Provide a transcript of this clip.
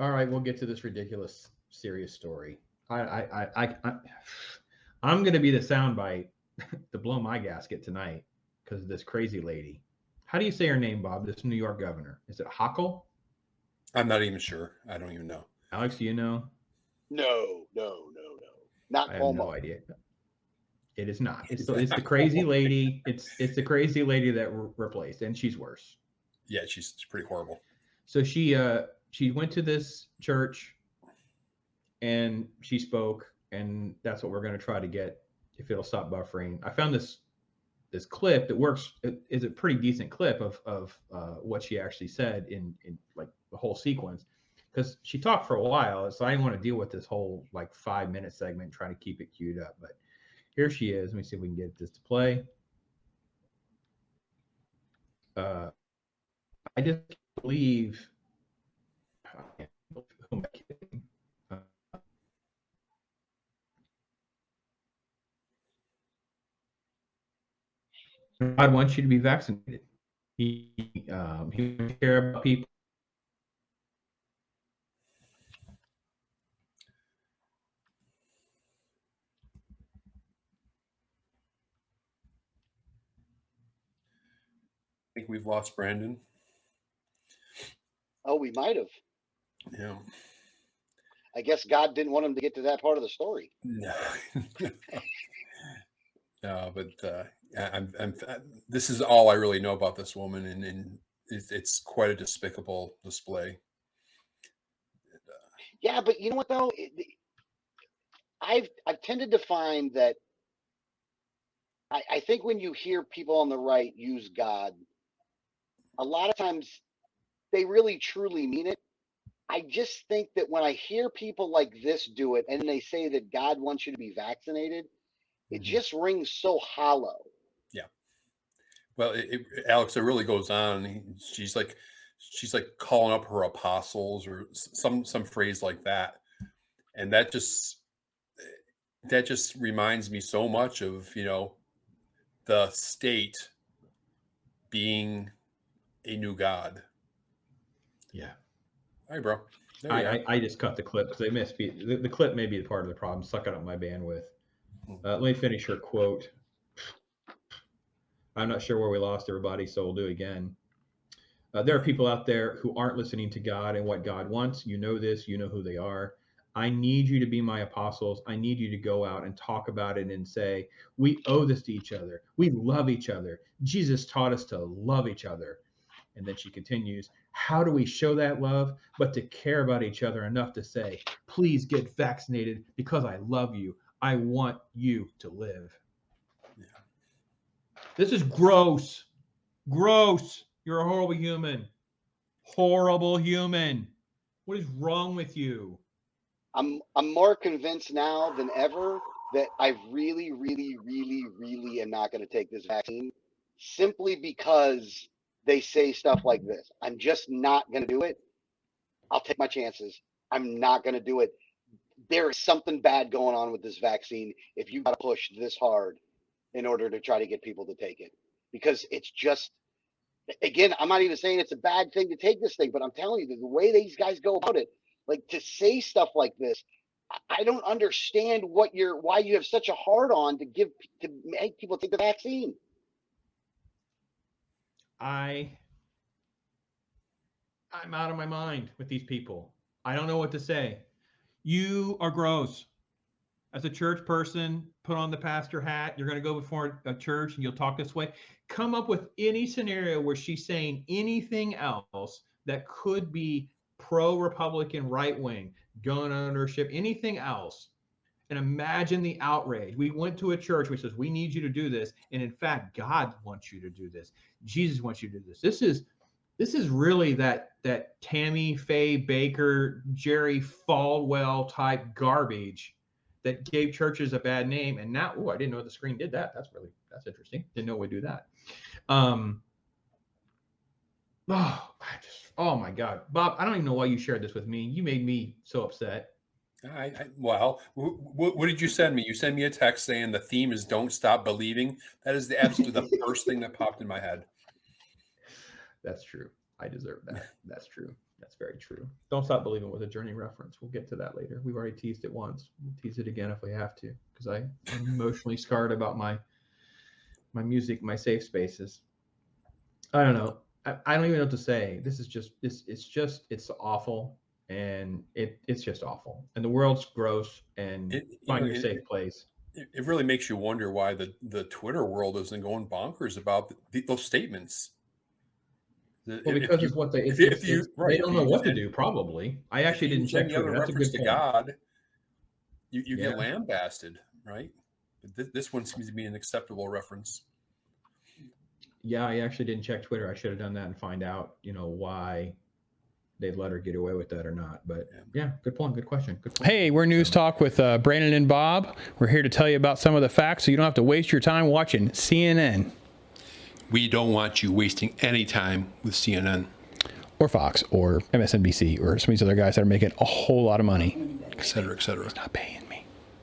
All right, we'll get to this ridiculous, serious story. I'm going to be the soundbite to blow my gasket tonight because of this crazy lady. How do you say her name, Bob? This New York governor. Is it Hochul? I'm not even sure. I don't even know. Alex, do you know? No, no, no, no. Not I have no Cuomo. idea. It is not. It's the crazy lady. It's the crazy lady that replaced, and she's worse. Yeah, she's pretty horrible. So she went to this church and she spoke, and that's what we're going to try to get if it'll stop buffering. I found this clip that works. It is a pretty decent clip of what she actually said in like the whole sequence, because she talked for a while, so I didn't want to deal with this whole like 5 minute segment trying to keep it queued up. But here she is. Let me see if we can get this to play. I just can't believe. Who am I kidding? God wants you to be vaccinated. He wants to care about people. I think we've lost Brandon. Oh, we might have. Yeah. I guess God didn't want him to get to that part of the story. No. No, but this is all I really know about this woman, and it's quite a despicable display. Yeah, but you know what though? I've tended to find that I think when you hear people on the right use God, a lot of times they really truly mean it. I just think that when I hear people like this do it and they say that God wants you to be vaccinated, it Mhm. just rings so hollow. Yeah. Well, Alex, it really goes on. She's like calling up her apostles or some phrase like that, and that just reminds me so much of the state being a new god. Yeah. All right, bro. There I, you are. I just cut the clip because they missed the clip may be part of the problem, sucking up my bandwidth. Let me finish her quote. I'm not sure where we lost everybody, so we'll do it again. There are people out there who aren't listening to God and what God wants. You know this, you know who they are. I need you to be my apostles. I need you to go out and talk about it and say, we owe this to each other. We love each other. Jesus taught us to love each other. And then she continues, how do we show that love? But to care about each other enough to say, please get vaccinated because I love you. I want you to live. Yeah. This is gross. Gross. You're a horrible human. Horrible human. What is wrong with you? I'm more convinced now than ever that I really, really, really, really am not going to take this vaccine simply because they say stuff like this. I'm just not going to do it. I'll take my chances. I'm not going to do it. There is something bad going on with this vaccine if you got to push this hard in order to try to get people to take it. Because it's just, again, I'm not even saying it's a bad thing to take this thing, but I'm telling you, the way these guys go about it, like to say stuff like this, I don't understand why you have such a hard on to make people take the vaccine. I I'm out of my mind with these people. I don't know what to say. You are gross. As a church person, put on the pastor hat. You're going to go before a church and you'll talk this way. Come up with any scenario where she's saying anything else that could be pro Republican, right wing, gun ownership, anything else. And imagine the outrage. We went to a church which says, we need you to do this. And in fact, God wants you to do this. Jesus wants you to do this. This is really that Tammy Faye Baker, Jerry Falwell type garbage that gave churches a bad name. And now, I didn't know the screen did that. That's interesting. Didn't know we do that. Um, oh my God, Bob, I don't even know why you shared this with me. You made me so upset. Well, what did you send me? You sent me a text saying the theme is "Don't Stop Believing." That is the absolute the first thing that popped in my head. That's true. I deserve that. That's true. That's very true. Don't Stop Believing was a Journey reference. We'll get to that later. We've already teased it once. We'll tease it again if we have to, because I'm emotionally scarred about my music, my safe spaces. I don't know. I don't even know what to say. This is just it's awful, and it's just awful. And the world's gross, and find your safe place. It really makes you wonder why the Twitter world isn't going bonkers about those statements. Well, because it's what they they don't know what to do. Probably. I actually didn't check Twitter. That's a good point. God, you get lambasted, right? But this one seems to be an acceptable reference. Yeah, I actually didn't check Twitter. I should have done that and find out, why they'd let her get away with that or not. But yeah, good point. Good question. Good point. Hey, we're News Talk with Brandon and Bob. We're here to tell you about some of the facts so you don't have to waste your time watching CNN. We don't want you wasting any time with CNN. Or Fox or MSNBC or some of these other guys that are making a whole lot of money. Et cetera, et cetera. Not paying.